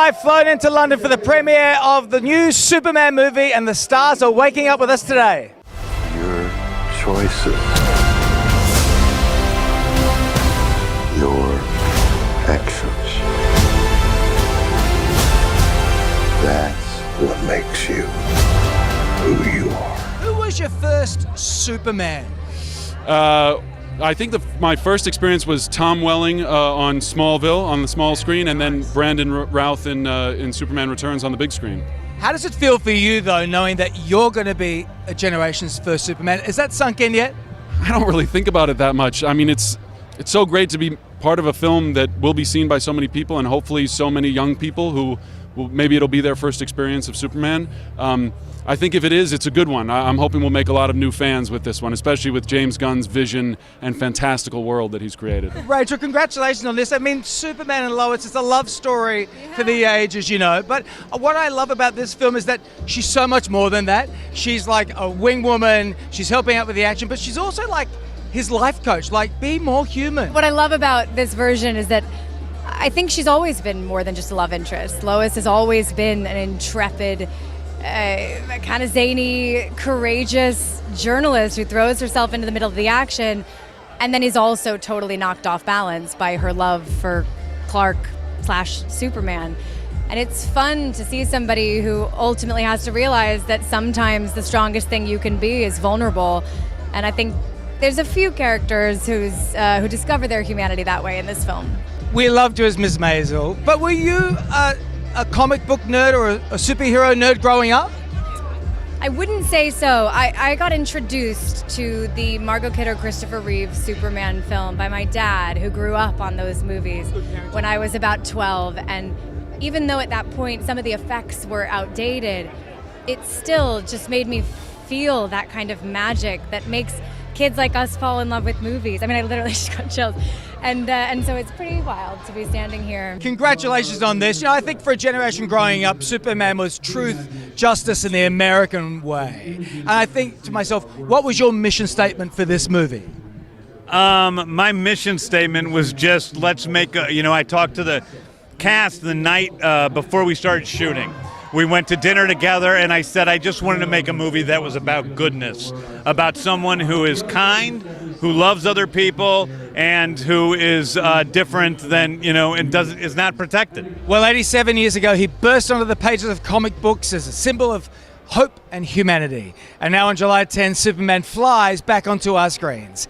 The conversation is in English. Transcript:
I've flown into London for the premiere of the new Superman movie, and the stars are waking up with us today. Your choices, your actions, that's what makes you who you are. Who was your first Superman? I think my first experience was Tom Welling on Smallville on the small screen, and then Brandon Routh in Superman Returns on the big screen. How does it feel for you, though, knowing that you're going to be a generation's first Superman? Is that sunk in yet? I don't really think about it that much. I mean, it's so great to be part of a film that will be seen by so many people, and hopefully so many young people who maybe it'll be their first experience of Superman. I think if it is, it's a good one. I'm hoping we'll make a lot of new fans with this one, especially with James Gunn's vision and fantastical world that he's created. Rachel, congratulations on this. I mean, Superman and Lois is a love story for the age, as you know. But what I love about this film is that she's so much more than that. She's like a wing woman. She's helping out with the action, but she's also like his life coach. Like, be more human. What I love about this version is that I think she's always been more than just a love interest. Lois has always been an intrepid, kind of zany, courageous journalist who throws herself into the middle of the action, and then is also totally knocked off balance by her love for Clark/Superman. And it's fun to see somebody who ultimately has to realize that sometimes the strongest thing you can be is vulnerable. And I think there's a few characters who discover their humanity that way in this film. We loved you as Ms. Maisel, but were you a comic book nerd or a superhero nerd growing up? I wouldn't say so. I got introduced to the Margot Kidder, Christopher Reeve Superman film by my dad, who grew up on those movies when I was about 12. And even though at that point some of the effects were outdated, it still just made me feel that kind of magic that makes kids like us fall in love with movies. I mean, I literally just got chills. And so it's pretty wild to be standing here. Congratulations on this. You know, I think for a generation growing up, Superman was truth, justice, in the American way. And I think to myself, what was your mission statement for this movie? My mission statement was just, let's make a, I talked to the cast the night before we started shooting. We went to dinner together, and I said I just wanted to make a movie that was about goodness, about someone who is kind, who loves other people, and who is different than, and is not protected. Well, 87 years ago, he burst onto the pages of comic books as a symbol of hope and humanity. And now on July 10, Superman flies back onto our screens.